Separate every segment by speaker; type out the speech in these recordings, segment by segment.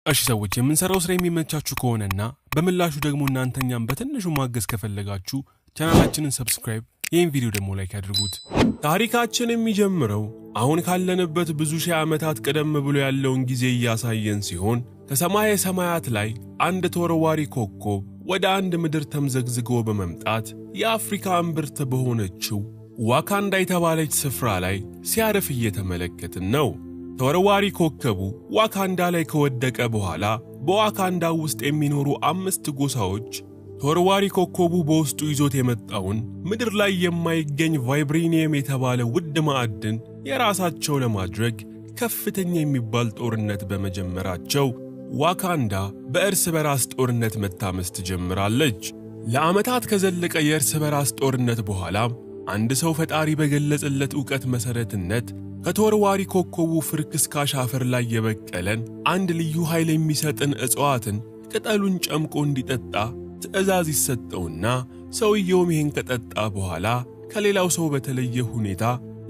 Speaker 1: እሺ ሰዎች የምንሰራው ስራ የሚመቻችሁ ከሆነና በመላሹ ደግሞ እናንተኛም በትንሹ ማገዝ ከፈለጋችሁ ቻናላችንን ሰብስክራይብ ይህን ቪዲዮ ደግሞ ላይክ አድርጉት። ታሪካችን የሚጀምረው አሁን ካለንበት ብዙ ሺህ ዓመታት ቀደም ብሎ ያለውን ጊዜ እያሳየን ሲሆን ከሰማየ ሰማያት ላይ አንድ ተወርዋሪ ኮከብ ወደ አንድ ምድር ተምዘግዝጎ በመምጣት የአፍሪካ እምብርት በሆነችው ዋካንዳ የተባለች ስፍራ ላይ ሲያርፍ እየተመለከትን ነው። ተወርዋሪ ኮከቡ ዋካንዳ ላይ ከወደቀ በኋላ በዋካንዳ ውስጥ የሚኖሩ 5 ጎሳዎች ተወርዋሪ ኮከቡ በውስጡ ይዞት የመጣውን ምድር ላይ የማይገኝ ቫይብሬኒየም የተባለ ውድ ማዕድን የራሳቸው ለማድረግ ከፍተኛ የሚባል ጦርነት በመጀመራቸው ዋካንዳ በእርስ በራስ ጦርነት መታመስ ትጀምራለች። ለዓመታት ከዘለቀ የእርስ በራስ ጦርነት በኋላ አንድ ሰው ፈጣሪ በገለጸለት ዕውቀት መሰረትነት ከተወርዋሪ ኮከቡ ፍርክስካሽ አፈር ላይ የበቀለን አንድ ልዩ ኃይል የሚሰጥን እጽዋትን ቅጠሉን ጨምቆ እንዲጠጣ ትዕዛዝ ይሰጠውና ሰውየውም ይህን ከጠጣ በኋላ ከሌላው ሰው በተለየ ሁኔታ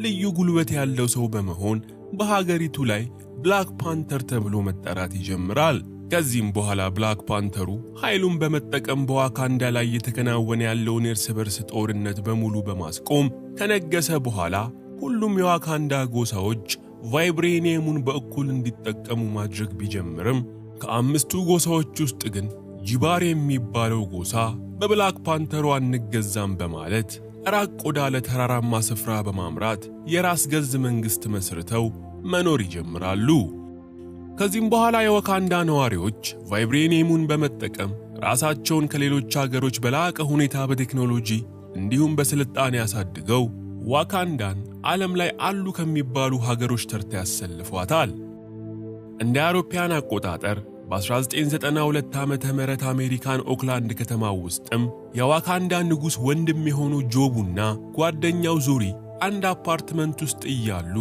Speaker 1: ልዩ ጉልበት ያለው ሰው በመሆን በሀገሪቱ ላይ ብላክ ፓንተር ተብሎ መጠራት ይጀምራል። ከዚህም በኋላ ብላክ ፓንተሩ ኃይሉን በመጠቀም በዋካንዳ ላይ የተከናወነ ያለውን የእርስ በርስ ጦርነት በሙሉ በማስቆም ከነገሰ በኋላ ሁሉም የዋካንዳ ጎሳዎች ቫይብሬኒየሙን በእኩል እንዲጠቀሙ ማድረግ ቢጀምርም ከ5ቱ ጎሳዎች ውስጥ ግን ጂባር የሚባለው ጎሳ በብላክ ፓንተሩ አንገዛም በማለት ራቅ ወዳለ ተራራማ ስፍራ በማምራት የራስ ገዝ መንግስት መስርተው መኖር ይጀምራሉ። ከዚህም በኋላ የዋካንዳ ነዋሪዎች ቫይብሬኒየሙን በመጠቀም ራሳቸውን ከሌሎች ሀገሮች በላቀ ሁኔታ በቴክኖሎጂ እንዲሁም በስልጣኔ ያሳድገው ዋካንዳን ዓለም ላይ አሉ ከሚባሉ ሀገሮች ተርታ ያሰልፏታል። እንደ አውሮፓውያን አቆጣጠር በ1992 ዓመተ ምህረት አሜሪካን ኦክላንድ ከተማ ውስጥም የዋካንዳ ንጉስ ወንድም የሆነው ጆቡና ጓደኛው ዙሪ አንድ አፓርትመንት ውስጥ እያሉ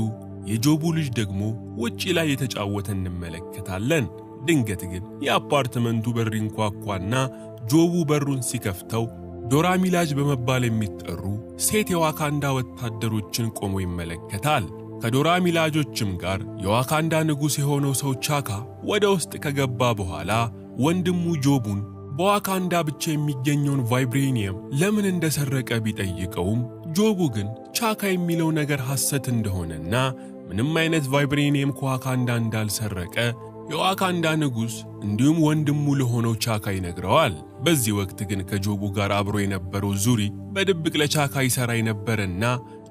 Speaker 1: የጆቡ ልጅ ደግሞ ውጪ ላይ የተጫወተ እንመለከታለን። ድንገት ግን የአፓርትመንቱ በር ይንኳኳና ጆቡ በሩን ሲከፍተው ዶራ ሚላጅ በመባል የሚጠሩ ሴት የዋካንዳ ወታደሮችን ቆሞ ይመለከታል። ከዶራ ሚላጆችም ጋር የዋካንዳ ንጉስ የሆነው ሰው ቻካ ወደ ውስጥ ከገባ በኋላ ወንድሙ ጆቡን በዋካንዳ ብቻ የሚገኘውን ቫይብሬኒየም ለምን እንደሰረቀ ቢጠይቀውም ጆቡ ግን ቻካ የሚለው ነገር ሐሰት እንደሆነና ምንም አይነት ቫይብሬኒየም ከዋካንዳ እንዳልሰረቀ የዋካንዳ ንጉስ እንዲሁም ወንድሙ ለሆነው ቻካ ይነግረዋል። በዚህ ወቅት ግን ከጆቡ ጋር አብሮ የነበረው ዙሪ በድብቅ ለቻካ ይሰራ የነበረና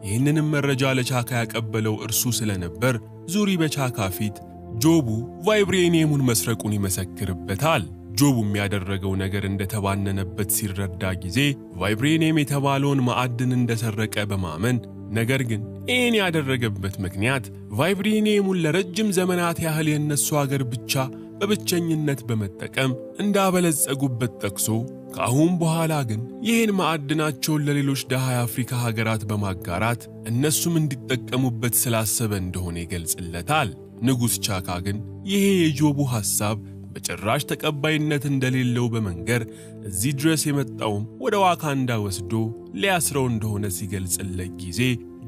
Speaker 1: ይህንንም መረጃ ለቻካ ያቀበለው እርሱ ስለነበር ዙሪ በቻካ ፊት ጆቡ ቫይብሬኒየሙን መስረቁን ይመሰክርበታል። ጆቡም ያደረገው ነገር እንደተባነነበት ሲረዳ ጊዜ ቫይብሬኒየም የተባለውን ማዕድን እንደሰረቀ በማመን ነገር ግን ይህን ያደረገበት ምክንያት ቫይብሬኒየሙን ለረጅም ዘመናት ያህል የነሱ ሀገር ብቻ በብቸኝነት በመጠቀም እንዳበለጸጉበት ጠቅሶ ከአሁን በኋላ ግን ይህን ማዕድናቸውን ለሌሎች ደሃ የአፍሪካ ሀገራት በማጋራት እነሱም እንዲጠቀሙበት ስላሰበ እንደሆነ ይገልጽለታል። ንጉሥ ቻካ ግን ይሄ የጆቡ ሐሳብ በጭራሽ ተቀባይነት እንደሌለው በመንገር እዚህ ድረስ የመጣውም ወደ ዋካንዳ ወስዶ ሊያስረው እንደሆነ ሲገልጽለት ጊዜ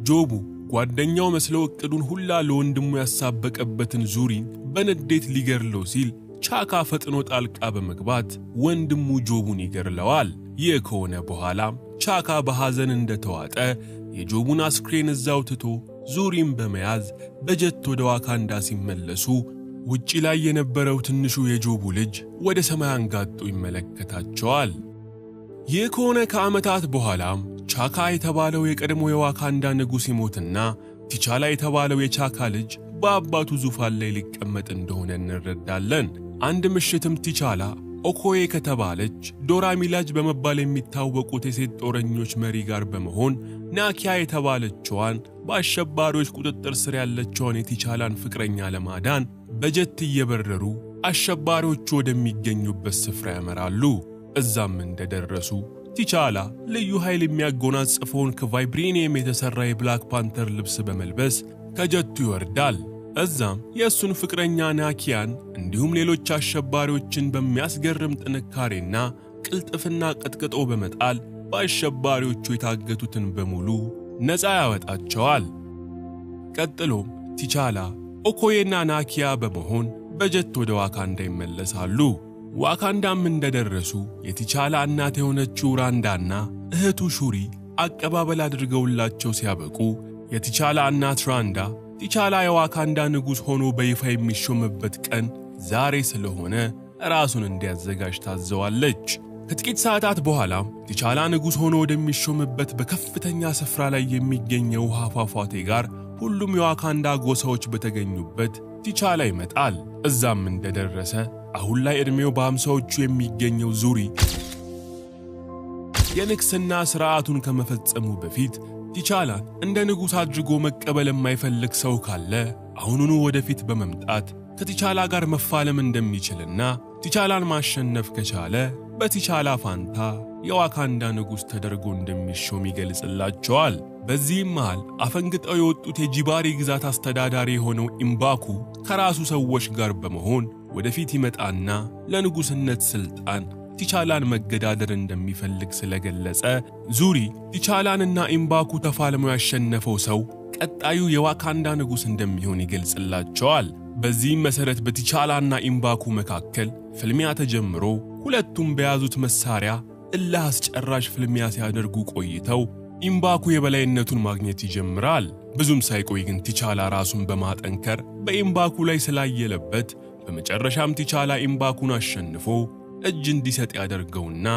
Speaker 1: ጆቡ ጓደኛው መስለው እቅዱን ሁላ ለወንድሙ ያሳበቀበትን ዙሪን በንዴት ሊገርለው ሲል ቻካ ፈጥኖ ጣልቃ በመግባት ወንድሙ ጆቡን ይገርለዋል። ይህ ከሆነ በኋላም ቻካ በሐዘን እንደተዋጠ የጆቡን አስክሬን እዛው ትቶ ዙሪን በመያዝ በጀት ወደ ዋካንዳ ሲመለሱ ውጪ ላይ የነበረው ትንሹ የጆቡ ልጅ ወደ ሰማይ አንጋጦ ይመለከታቸዋል። ይህ ከሆነ ከዓመታት በኋላም ቻካ የተባለው የቀድሞ የዋካንዳ ንጉስ ይሞትና ቲቻላ የተባለው የቻካ ልጅ በአባቱ ዙፋን ላይ ሊቀመጥ እንደሆነ እንረዳለን። አንድ ምሽትም ቲቻላ ኦኮዬ ከተባለች ዶራ ሚላጅ በመባል የሚታወቁት የሴት ጦረኞች መሪ ጋር በመሆን ናኪያ የተባለችዋን በአሸባሪዎች ቁጥጥር ስር ያለችውን የቲቻላን ፍቅረኛ ለማዳን በጀት እየበረሩ አሸባሪዎቹ ወደሚገኙበት ስፍራ ያመራሉ። እዛም እንደደረሱ ቲቻላ ልዩ ኃይል የሚያጎናጽፈውን ከቫይብሬኒየም የተሰራ የብላክ ፓንተር ልብስ በመልበስ ከጀቱ ይወርዳል። እዛም የእሱን ፍቅረኛ ናኪያን እንዲሁም ሌሎች አሸባሪዎችን በሚያስገርም ጥንካሬና ቅልጥፍና ቀጥቅጦ በመጣል በአሸባሪዎቹ የታገቱትን በሙሉ ነፃ ያወጣቸዋል። ቀጥሎም ቲቻላ ኦኮዬና ናኪያ በመሆን በጀት ወደ ዋካንዳ ይመለሳሉ። ዋካንዳም እንደደረሱ የቲቻላ እናት የሆነችው ራንዳና እህቱ ሹሪ አቀባበል አድርገውላቸው ሲያበቁ የቲቻላ እናት ራንዳ ቲቻላ የዋካንዳ ንጉሥ ሆኖ በይፋ የሚሾምበት ቀን ዛሬ ስለሆነ ራሱን እንዲያዘጋጅ ታዘዋለች። ከጥቂት ሰዓታት በኋላ ቲቻላ ንጉሥ ሆኖ ወደሚሾምበት በከፍተኛ ስፍራ ላይ የሚገኘው ውሃ ፏፏቴ ጋር ሁሉም የዋካንዳ ጎሳዎች በተገኙበት ቲቻላ ይመጣል። እዛም እንደደረሰ አሁን ላይ ዕድሜው በ50ዎቹ የሚገኘው ዙሪ የንግስና ሥርዓቱን ከመፈጸሙ በፊት ቲቻላን እንደ ንጉሥ አድርጎ መቀበል የማይፈልግ ሰው ካለ አሁኑኑ ወደፊት በመምጣት ከቲቻላ ጋር መፋለም እንደሚችልና ቲቻላን ማሸነፍ ከቻለ በቲቻላ ፋንታ የዋካንዳ ንጉሥ ተደርጎ እንደሚሾም ይገልጽላቸዋል። በዚህም መሃል አፈንግጠው የወጡት የጂባሪ ግዛት አስተዳዳሪ የሆነው ኢምባኩ ከራሱ ሰዎች ጋር በመሆን ወደፊት ይመጣና ለንጉሥነት ሥልጣን ቲቻላን መገዳደር እንደሚፈልግ ስለገለጸ ዙሪ ቲቻላንና ኢምባኩ ተፋልመው ያሸነፈው ሰው ቀጣዩ የዋካንዳ ንጉሥ እንደሚሆን ይገልጽላቸዋል። በዚህም መሠረት በቲቻላና ኢምባኩ መካከል ፍልሚያ ተጀምሮ ሁለቱም በያዙት መሳሪያ እልህ አስጨራሽ ፍልሚያ ሲያደርጉ ቆይተው ኢምባኩ የበላይነቱን ማግኘት ይጀምራል። ብዙም ሳይቆይ ግን ቲቻላ ራሱን በማጠንከር በኢምባኩ ላይ ስላየለበት በመጨረሻም ቲቻላ ኢምባኩን አሸንፎ እጅ እንዲሰጥ ያደርገውና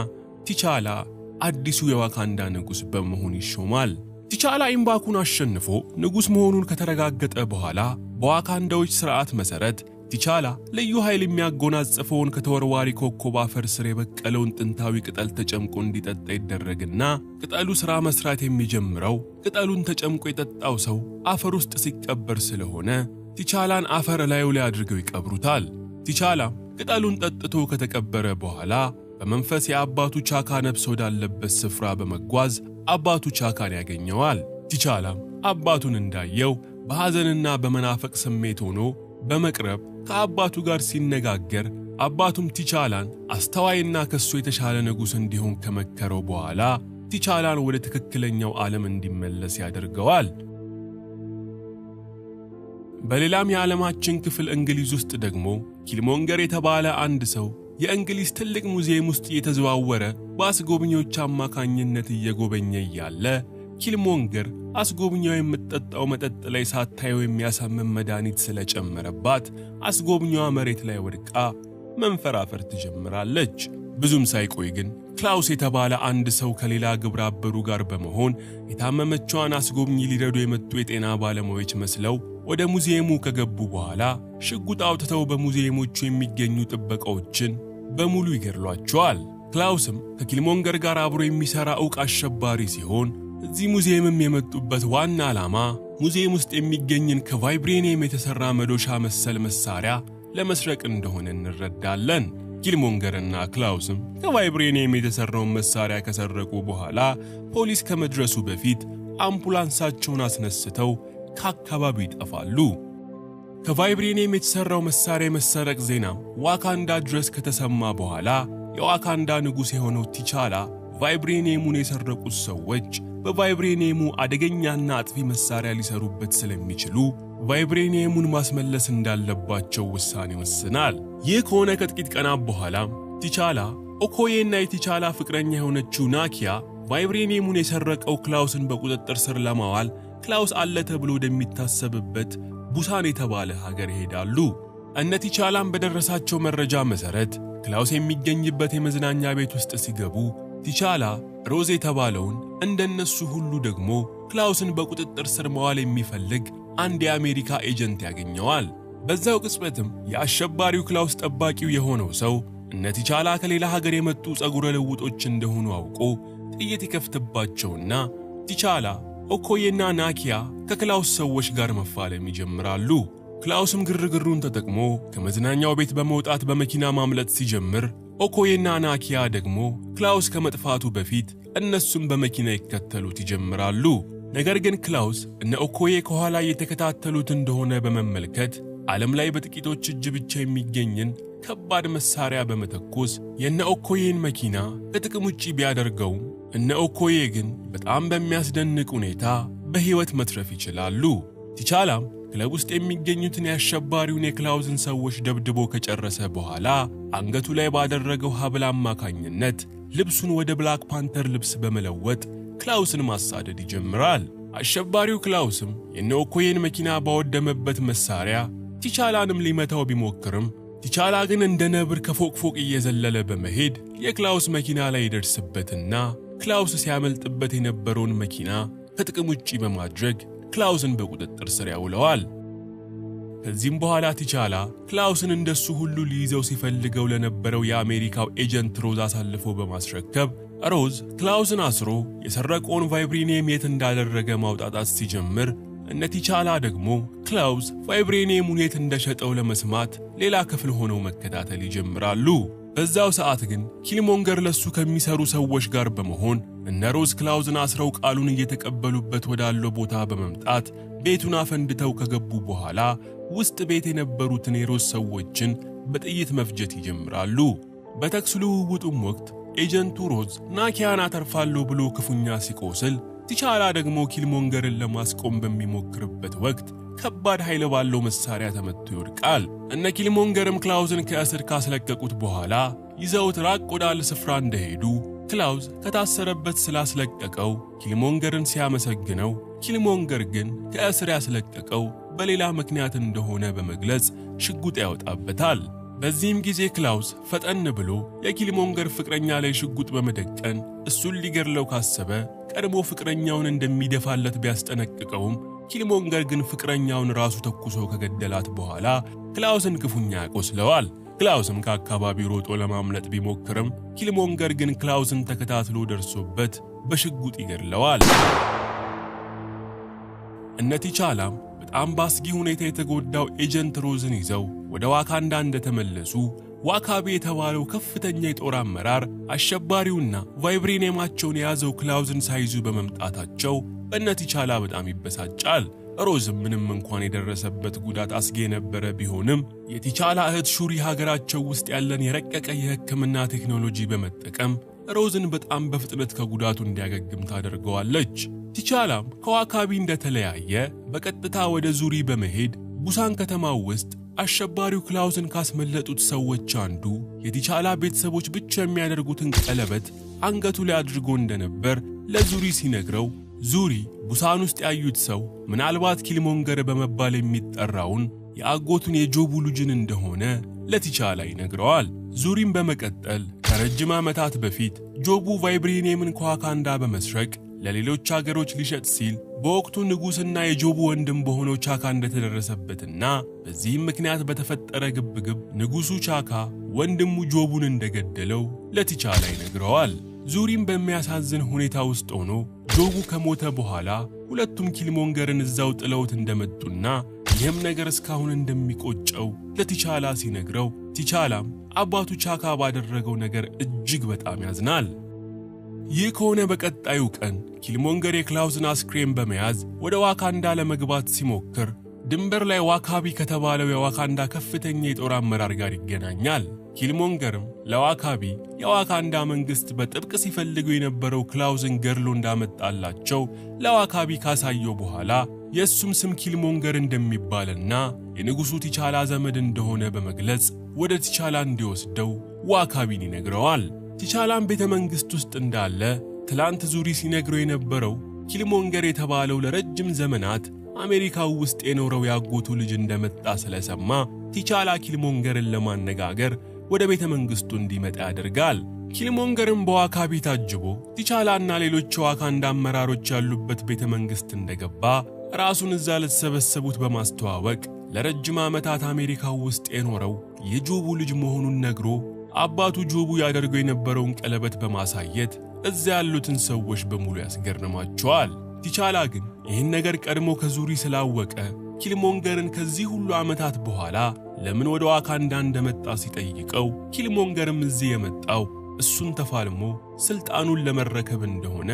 Speaker 1: ቲቻላ አዲሱ የዋካንዳ ንጉሥ በመሆን ይሾማል። ቲቻላ ኢምባኩን አሸንፎ ንጉሥ መሆኑን ከተረጋገጠ በኋላ በዋካንዳዎች ሥርዓት መሠረት ቲቻላ ልዩ ኃይል የሚያጎናጽፈውን ከተወርዋሪ ኮከብ አፈር ስር የበቀለውን ጥንታዊ ቅጠል ተጨምቆ እንዲጠጣ ይደረግና ቅጠሉ ሥራ መሥራት የሚጀምረው ቅጠሉን ተጨምቆ የጠጣው ሰው አፈር ውስጥ ሲቀበር ስለሆነ ቲቻላን አፈር ላዩ ላይ አድርገው ይቀብሩታል። ቲቻላም ቅጠሉን ጠጥቶ ከተቀበረ በኋላ በመንፈስ የአባቱ ቻካ ነፍስ ወዳለበት ስፍራ በመጓዝ አባቱ ቻካን ያገኘዋል። ቲቻላም አባቱን እንዳየው በሐዘንና በመናፈቅ ስሜት ሆኖ በመቅረብ ከአባቱ ጋር ሲነጋገር አባቱም ቲቻላን አስተዋይና ከሱ የተሻለ ንጉሥ እንዲሆን ከመከረው በኋላ ቲቻላን ወደ ትክክለኛው ዓለም እንዲመለስ ያደርገዋል። በሌላም የዓለማችን ክፍል እንግሊዝ ውስጥ ደግሞ ኪልሞንገር የተባለ አንድ ሰው የእንግሊዝ ትልቅ ሙዚየም ውስጥ እየተዘዋወረ በአስጎብኚዎች አማካኝነት እየጎበኘ እያለ ኪልሞንገር አስጎብኚዋ የምትጠጣው መጠጥ ላይ ሳታየው የሚያሳምም መድኃኒት ስለጨመረባት አስጎብኚዋ መሬት ላይ ወድቃ መንፈራፈር ትጀምራለች። ብዙም ሳይቆይ ግን ክላውስ የተባለ አንድ ሰው ከሌላ ግብረ አበሩ ጋር በመሆን የታመመችዋን አስጎብኚ ሊረዱ የመጡ የጤና ባለሙያዎች መስለው ወደ ሙዚየሙ ከገቡ በኋላ ሽጉጥ አውጥተው በሙዚየሞቹ የሚገኙ ጥበቃዎችን በሙሉ ይገድሏቸዋል። ክላውስም ከኪልሞንገር ጋር አብሮ የሚሰራ ዕውቅ አሸባሪ ሲሆን እዚህ ሙዚየምም የመጡበት ዋና ዓላማ ሙዚየም ውስጥ የሚገኝን ከቫይብሬኒየም የተሰራ መዶሻ መሰል መሳሪያ ለመስረቅ እንደሆነ እንረዳለን። ኪልሞንገርና ክላውስም ከቫይብሬኒየም የተሰራውን መሳሪያ ከሰረቁ በኋላ ፖሊስ ከመድረሱ በፊት አምቡላንሳቸውን አስነስተው ከአካባቢው ይጠፋሉ። ከቫይብሬኒየም የተሰራው መሳሪያ መሰረቅ ዜና ዋካንዳ ድረስ ከተሰማ በኋላ የዋካንዳ ንጉሥ የሆነው ቲቻላ ቫይብሬኒየሙን የሰረቁት ሰዎች በቫይብሬኒየሙ አደገኛና አጥፊ መሳሪያ ሊሰሩበት ስለሚችሉ ቫይብሬኒየሙን ማስመለስ እንዳለባቸው ውሳኔ ወስናል። ይህ ከሆነ ከጥቂት ቀናት በኋላ ቲቻላ ኦኮዬና የቲቻላ ፍቅረኛ የሆነችው ናኪያ ቫይብሬኒየሙን የሰረቀው ክላውስን በቁጥጥር ስር ለማዋል ክላውስ አለ ተብሎ ወደሚታሰብበት ቡሳን የተባለ ሀገር ይሄዳሉ። እነ ቲቻላም በደረሳቸው መረጃ መሠረት ክላውስ የሚገኝበት የመዝናኛ ቤት ውስጥ ሲገቡ ቲቻላ ሮዝ የተባለውን እንደነሱ ሁሉ ደግሞ ክላውስን በቁጥጥር ስር መዋል የሚፈልግ አንድ የአሜሪካ ኤጀንት ያገኘዋል። በዛው ቅጽበትም የአሸባሪው ክላውስ ጠባቂው የሆነው ሰው እነ ቲቻላ ከሌላ ሀገር የመጡ ጸጉረ ልውጦች እንደሆኑ አውቆ ጥይት ይከፍትባቸውና ቲቻላ ኦኮዬና ናኪያ ከክላውስ ሰዎች ጋር መፋለም ይጀምራሉ። ክላውስም ግርግሩን ተጠቅሞ ከመዝናኛው ቤት በመውጣት በመኪና ማምለጥ ሲጀምር ኦኮዬና ናኪያ ደግሞ ክላውስ ከመጥፋቱ በፊት እነሱም በመኪና ይከተሉት ይጀምራሉ። ነገር ግን ክላውስ እነ ኦኮዬ ከኋላ እየተከታተሉት እንደሆነ በመመልከት ዓለም ላይ በጥቂቶች እጅ ብቻ የሚገኝን ከባድ መሳሪያ በመተኮስ የነ ኦኮዬን መኪና ከጥቅም ውጪ ቢያደርገው እነ ኦኮዬ ግን በጣም በሚያስደንቅ ሁኔታ በሕይወት መትረፍ ይችላሉ። ቲቻላም ክለብ ውስጥ የሚገኙትን ያሸባሪውን የክላውዝን ሰዎች ደብድቦ ከጨረሰ በኋላ አንገቱ ላይ ባደረገው ሐብል አማካኝነት ልብሱን ወደ ብላክ ፓንተር ልብስ በመለወጥ ክላውስን ማሳደድ ይጀምራል። አሸባሪው ክላውስም የነኦኮየን መኪና ባወደመበት መሳሪያ ቲቻላንም ሊመታው ቢሞክርም ቲቻላ ግን እንደ ነብር ከፎቅ ፎቅ እየዘለለ በመሄድ የክላውስ መኪና ላይ ይደርስበትና ክላውስ ሲያመልጥበት የነበረውን መኪና ከጥቅም ውጪ በማድረግ ክላውስን በቁጥጥር ስር ያውለዋል። ከዚህም በኋላ ቲቻላ ክላውስን እንደሱ ሁሉ ሊይዘው ሲፈልገው ለነበረው የአሜሪካው ኤጀንት ሮዝ አሳልፎ በማስረከብ ሮዝ ክላውስን አስሮ የሰረቀውን ቫይብሬኒየም የት እንዳደረገ ማውጣጣት ሲጀምር እነ ቲቻላ ደግሞ ክላውስ ቫይብሬኒየሙን የት እንደሸጠው ለመስማት ሌላ ክፍል ሆነው መከታተል ይጀምራሉ። በዛው ሰዓት ግን ኪልሞንገር ለሱ ከሚሰሩ ሰዎች ጋር በመሆን እነ ሮዝ ክላውስን አስረው ቃሉን እየተቀበሉበት ወዳለው ቦታ በመምጣት ቤቱን አፈንድተው ከገቡ በኋላ ውስጥ ቤት የነበሩትን የሮዝ ሰዎችን በጥይት መፍጀት ይጀምራሉ። በተኩስ ልውውጡም ወቅት ኤጀንቱ ሮዝ ናኪያን አተርፋለሁ ብሎ ክፉኛ ሲቆስል ቲቻላ ደግሞ ኪልሞንገርን ለማስቆም በሚሞክርበት ወቅት ከባድ ኃይል ባለው መሳሪያ ተመትቶ ይወድቃል። እነ ኪልሞንገርም ክላውስን ከእስር ካስለቀቁት በኋላ ይዘውት ራቅ ወዳለ ስፍራ እንደሄዱ ክላውስ ከታሰረበት ስላስለቀቀው ኪልሞንገርን ሲያመሰግነው ኪልሞንገር ግን ከእስር ያስለቀቀው በሌላ ምክንያት እንደሆነ በመግለጽ ሽጉጥ ያወጣበታል። በዚህም ጊዜ ክላውስ ፈጠን ብሎ የኪልሞንገር ፍቅረኛ ላይ ሽጉጥ በመደቀን እሱን ሊገድለው ካሰበ ቀድሞ ፍቅረኛውን እንደሚደፋለት ቢያስጠነቅቀውም ኪልሞንገር ግን ፍቅረኛውን ራሱ ተኩሶ ከገደላት በኋላ ክላውስን ክፉኛ ያቆስለዋል። ክላውስም ከአካባቢው ሮጦ ለማምለጥ ቢሞክርም ኪልሞንገር ግን ክላውስን ተከታትሎ ደርሶበት በሽጉጥ ይገድለዋል። እነ ቲቻላም በጣም ባስጊ ሁኔታ የተጎዳው ኤጀንት ሮዝን ይዘው ወደ ዋካንዳ እንደተመለሱ ዋካቢ የተባለው ከፍተኛ የጦር አመራር አሸባሪውና ቫይብሬኒየማቸውን የያዘው ክላውስን ሳይዙ በመምጣታቸው በእነ ቲቻላ በጣም ይበሳጫል። ሮዝም ምንም እንኳን የደረሰበት ጉዳት አስጊ የነበረ ቢሆንም የቲቻላ እህት ሹሪ ሀገራቸው ውስጥ ያለን የረቀቀ የሕክምና ቴክኖሎጂ በመጠቀም ሮዝን በጣም በፍጥነት ከጉዳቱ እንዲያገግም ታደርገዋለች። ቲቻላም ከዋካቢ እንደተለያየ በቀጥታ ወደ ዙሪ በመሄድ ቡሳን ከተማው ውስጥ አሸባሪው ክላውስን ካስመለጡት ሰዎች አንዱ የቲቻላ ቤተሰቦች ብቻ የሚያደርጉትን ቀለበት አንገቱ ላይ አድርጎ እንደነበር ለዙሪ ሲነግረው ዙሪ ቡሳን ውስጥ ያዩት ሰው ምናልባት ኪልሞንገር በመባል የሚጠራውን የአጎቱን የጆቡ ልጅን እንደሆነ ለቲቻላ ይነግረዋል። ዙሪም በመቀጠል ከረጅም ዓመታት በፊት ጆቡ ቫይብሬኒየምን ከዋካንዳ በመስረቅ ለሌሎች ሀገሮች ሊሸጥ ሲል በወቅቱ ንጉስና የጆቡ ወንድም በሆነው ቻካ እንደተደረሰበትና በዚህም ምክንያት በተፈጠረ ግብግብ ንጉሱ ቻካ ወንድሙ ጆቡን እንደገደለው ለቲቻላ ይነግረዋል። ዙሪም በሚያሳዝን ሁኔታ ውስጥ ሆኖ ጆቡ ከሞተ በኋላ ሁለቱም ኪልሞንገርን እዛው ጥለውት እንደመጡና ይህም ነገር እስካሁን እንደሚቆጨው ለቲቻላ ሲነግረው ቲቻላም አባቱ ቻካ ባደረገው ነገር እጅግ በጣም ያዝናል። ይህ ከሆነ በቀጣዩ ቀን ኪልሞንገር የክላውስን አስክሬን በመያዝ ወደ ዋካንዳ ለመግባት ሲሞክር ድንበር ላይ ዋካቢ ከተባለው የዋካንዳ ከፍተኛ የጦር አመራር ጋር ይገናኛል። ኪልሞንገርም ለዋካቢ የዋካንዳ መንግስት በጥብቅ ሲፈልገው የነበረው ክላውስን ገድሎ እንዳመጣላቸው ለዋካቢ ካሳየው በኋላ የሱም ስም ኪልሞንገር እንደሚባልና የንጉሱ ቲቻላ ዘመድ እንደሆነ በመግለጽ ወደ ቲቻላ እንዲወስደው ዋካቢን ይነግረዋል። ቲቻላም ቤተ መንግስት ውስጥ እንዳለ ትላንት ዙሪ ሲነግረው የነበረው ኪልሞንገር የተባለው ለረጅም ዘመናት አሜሪካው ውስጥ የኖረው ያጎቱ ልጅ እንደመጣ ስለሰማ ቲቻላ ኪልሞንገርን ለማነጋገር ወደ ቤተ መንግስቱ እንዲመጣ ያደርጋል። ኪልሞንገርም በዋካቢ ታጅቦ ቲቻላና ሌሎች ዋካንዳ አመራሮች ያሉበት ቤተ መንግስት እንደገባ ራሱን እዛ ለተሰበሰቡት በማስተዋወቅ ለረጅም ዓመታት አሜሪካው ውስጥ የኖረው የጆቡ ልጅ መሆኑን ነግሮ አባቱ ጆቡ ያደርገው የነበረውን ቀለበት በማሳየት እዛ ያሉትን ሰዎች በሙሉ ያስገርማቸዋል። ቲቻላ ግን ይህን ነገር ቀድሞ ከዙሪ ስላወቀ ኪልሞንገርን ከዚህ ሁሉ ዓመታት በኋላ ለምን ወደ ዋካንዳ እንደመጣ ሲጠይቀው ኪልሞንገርም እዚህ የመጣው እሱን ተፋልሞ ስልጣኑን ለመረከብ እንደሆነ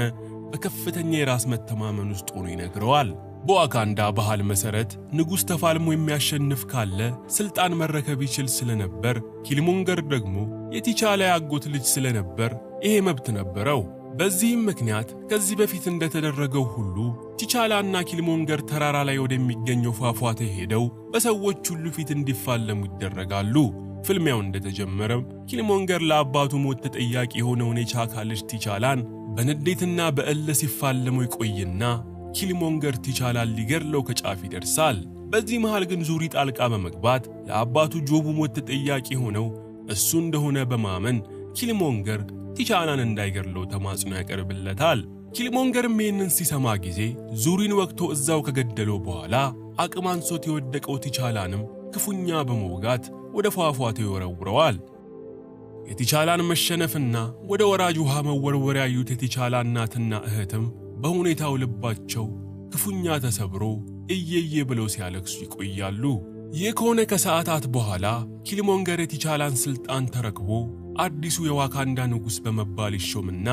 Speaker 1: በከፍተኛ የራስ መተማመን ውስጥ ሆኖ ይነግረዋል። በዋካንዳ ባህል መሰረት ንጉስ ተፋልሞ የሚያሸንፍ ካለ ስልጣን መረከብ ይችል ስለነበር ኪልሞንገር ደግሞ የቲቻላ ያጎት ልጅ ስለነበር ይሄ መብት ነበረው። በዚህም ምክንያት ከዚህ በፊት እንደተደረገው ሁሉ ቲቻላና ኪልሞንገር ተራራ ላይ ወደሚገኘው ፏፏቴ ሄደው በሰዎች ሁሉ ፊት እንዲፋለሙ ይደረጋሉ። ፍልሚያው እንደተጀመረም ኪልሞንገር ለአባቱ ሞት ተጠያቂ የሆነውን የቻካ ልጅ ቲቻላን በንዴትና በእልህ ሲፋለሙ ይቆይና ኪልሞንገር ቲቻላን ሊገድለው ከጫፍ ይደርሳል። በዚህ መሃል ግን ዙሪ ጣልቃ በመግባት ለአባቱ ጆቡ ሞት ተጠያቂ ሆነው እሱ እንደሆነ በማመን ኪልሞንገር ቲቻላን እንዳይገድለው ተማጽኖ ያቀርብለታል። ኪልሞንገርም ይህንን ሲሰማ ጊዜ ዙሪን ወቅቶ እዛው ከገደለው በኋላ አቅም አንሶት የወደቀው ቲቻላንም ክፉኛ በመውጋት ወደ ፏፏቴው ይወረውረዋል። የቲቻላን መሸነፍና ወደ ወራጅ ውሃ መወርወር ያዩት የቲቻላ እናትና እህትም በሁኔታው ልባቸው ክፉኛ ተሰብሮ እየየ ብለው ሲያለቅሱ ይቆያሉ። ይህ ከሆነ ከሰዓታት በኋላ ኪልሞንገር የቲቻላን ስልጣን ተረክቦ አዲሱ የዋካንዳ ንጉሥ በመባል ይሾምና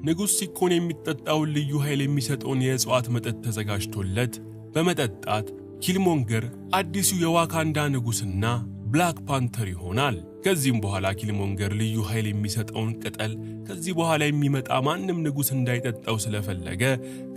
Speaker 1: ንጉሥ ሲኮን የሚጠጣውን ልዩ ኃይል የሚሰጠውን የእጽዋት መጠጥ ተዘጋጅቶለት በመጠጣት ኪልሞንገር አዲሱ የዋካንዳ ንጉሥና ብላክ ፓንተር ይሆናል። ከዚህም በኋላ ኪልሞንገር ልዩ ኃይል የሚሰጠውን ቅጠል ከዚህ በኋላ የሚመጣ ማንም ንጉሥ እንዳይጠጣው ስለፈለገ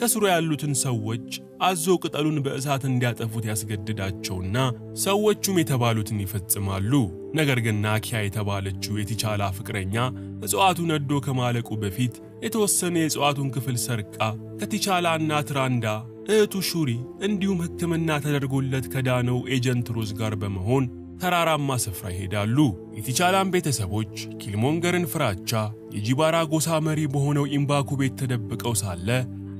Speaker 1: ከስሩ ያሉትን ሰዎች አዞ ቅጠሉን በእሳት እንዲያጠፉት ያስገድዳቸውና ሰዎቹም የተባሉትን ይፈጽማሉ። ነገር ግን ናኪያ የተባለችው የቲቻላ ፍቅረኛ እጽዋቱ ነዶ ከማለቁ በፊት የተወሰነ የእጽዋቱን ክፍል ሰርቃ ከቲቻላ እናት ራንዳ፣ እህቱ ሹሪ እንዲሁም ሕክምና ተደርጎለት ከዳነው ኤጀንት ሮዝ ጋር በመሆን ተራራማ ስፍራ ይሄዳሉ። የቲቻላን ቤተሰቦች ኪልሞንገርን ፍራቻ የጂባራ ጎሳ መሪ በሆነው ኢምባኩ ቤት ተደብቀው ሳለ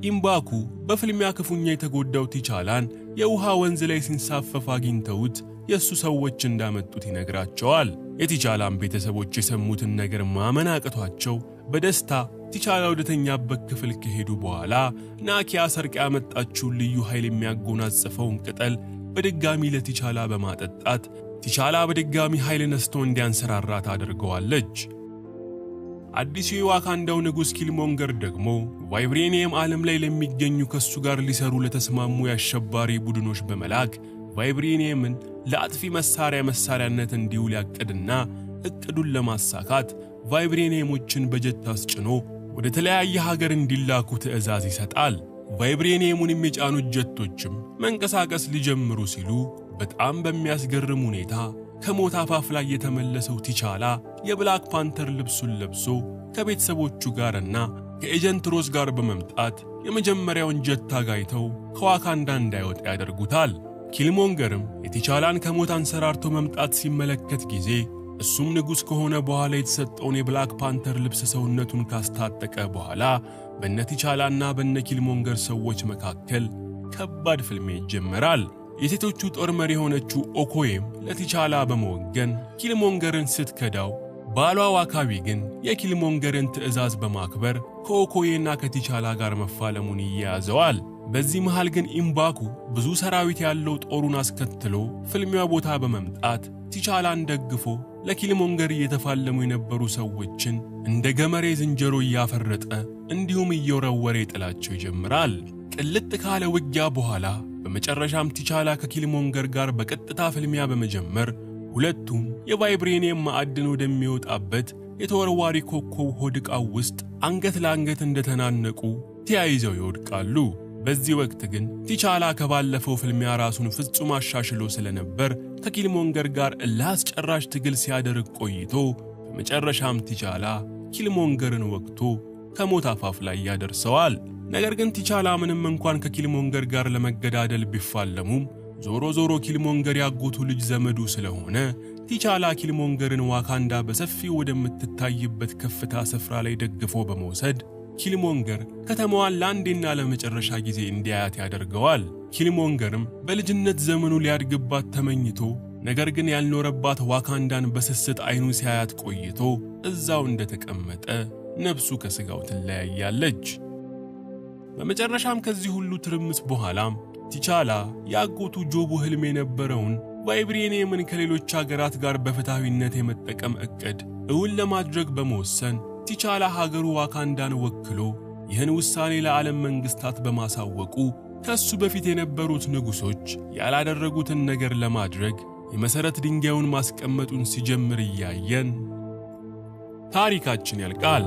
Speaker 1: ኢምባኩ በፍልሚያ ክፉኛ የተጎዳው ቲቻላን የውሃ ወንዝ ላይ ሲንሳፈፍ አግኝተውት የሱ ሰዎች እንዳመጡት ይነግራቸዋል። የቲቻላን ቤተሰቦች የሰሙትን ነገር ማመን አቅቷቸው በደስታ ቲቻላ ወደተኛበት ክፍል ከሄዱ በኋላ ናኪያ ሰርቃ ያመጣችውን ልዩ ኃይል የሚያጎናጽፈውን ቅጠል በድጋሚ ለቲቻላ በማጠጣት ቲቻላ በድጋሚ ኃይል ነስቶ እንዲያንሰራራ ታደርገዋለች። አዲሱ የዋካንዳው ንጉሥ ኪልሞንገር ደግሞ ቫይብሬኒየም ዓለም ላይ ለሚገኙ ከሱ ጋር ሊሰሩ ለተስማሙ የአሸባሪ ቡድኖች በመላክ ቫይብሬኒየምን ለአጥፊ መሳሪያነት እንዲውል ያቅድና እቅዱን ለማሳካት ቫይብሬኒየሞችን በጀት አስጭኖ ወደ ተለያየ ሀገር እንዲላኩ ትዕዛዝ ይሰጣል። ቫይብሬኒየሙን የጫኑት ጀቶችም መንቀሳቀስ ሊጀምሩ ሲሉ በጣም በሚያስገርም ሁኔታ ከሞት አፋፍ ላይ የተመለሰው ቲቻላ የብላክ ፓንተር ልብሱን ለብሶ ከቤተሰቦቹ ጋርና ከኤጀንት ሮዝ ጋር በመምጣት የመጀመሪያውን ጀት ታጋይተው ከዋካንዳ እንዳይወጣ ያደርጉታል። ኪልሞንገርም የቲቻላን ከሞት አንሰራርቶ መምጣት ሲመለከት ጊዜ እሱም ንጉሥ ከሆነ በኋላ የተሰጠውን የብላክ ፓንተር ልብስ ሰውነቱን ካስታጠቀ በኋላ በነ ቲቻላና በነ ኪልሞንገር ሰዎች መካከል ከባድ ፍልሚያ ይጀመራል። የሴቶቹ ጦር መሪ የሆነችው ኦኮዬም ለቲቻላ በመወገን ኪልሞንገርን ስትከዳው፣ ባሏ ዋካቢ ግን የኪልሞንገርን ትዕዛዝ በማክበር ከኦኮዬና ከቲቻላ ጋር መፋለሙን ይያዘዋል። በዚህ መሃል ግን ኢምባኩ ብዙ ሰራዊት ያለው ጦሩን አስከትሎ ፍልሚያ ቦታ በመምጣት ቲቻላን ደግፎ ለኪልሞንገር እየተፋለሙ የነበሩ ሰዎችን እንደ ገመሬ ዝንጀሮ እያፈረጠ እንዲሁም እየወረወረ ይጥላቸው ይጀምራል። ቅልጥ ካለ ውጊያ በኋላ በመጨረሻም ቲቻላ ከኪልሞንገር ጋር በቀጥታ ፍልሚያ በመጀመር ሁለቱም የቫይብሬኒየም ማዕድን ወደሚወጣበት የተወርዋሪ ኮከብ ሆድቃው ውስጥ አንገት ለአንገት እንደተናነቁ ተያይዘው ይወድቃሉ። በዚህ ወቅት ግን ቲቻላ ከባለፈው ፍልሚያ ራሱን ፍጹም አሻሽሎ ስለነበር ከኪልሞንገር ጋር ለአስጨራሽ ትግል ሲያደርግ ቆይቶ በመጨረሻም ቲቻላ ኪልሞንገርን ወቅቶ ከሞት አፋፍ ላይ ያደርሰዋል። ነገር ግን ቲቻላ ምንም እንኳን ከኪልሞንገር ጋር ለመገዳደል ቢፋለሙም ዞሮ ኪልሞንገር ያጎቱ ልጅ ዘመዱ ስለሆነ ቲቻላ ኪልሞንገርን ዋካንዳ በሰፊው ወደምትታይበት ከፍታ ስፍራ ላይ ደግፎ በመውሰድ ኪልሞንገር ከተማዋን ለአንዴና ለመጨረሻ ጊዜ እንዲያያት ያደርገዋል። ኪልሞንገርም በልጅነት ዘመኑ ሊያድግባት ተመኝቶ ነገር ግን ያልኖረባት ዋካንዳን በስስት አይኑ ሲያያት ቆይቶ እዛው እንደተቀመጠ ነፍሱ ከስጋው ትለያያለች። በመጨረሻም ከዚህ ሁሉ ትርምስ በኋላም ቲቻላ ያጎቱ ጆቡ ህልም የነበረውን ቫይብሬኒየምን ከሌሎች ሀገራት ጋር በፍትሃዊነት የመጠቀም እቅድ እውን ለማድረግ በመወሰን ቲቻላ ሀገሩ ዋካንዳን ወክሎ ይህን ውሳኔ ለዓለም መንግስታት በማሳወቁ ከሱ በፊት የነበሩት ንጉሶች ያላደረጉትን ነገር ለማድረግ የመሰረት ድንጋዩን ማስቀመጡን ሲጀምር ያያየን ታሪካችን ያልቃል።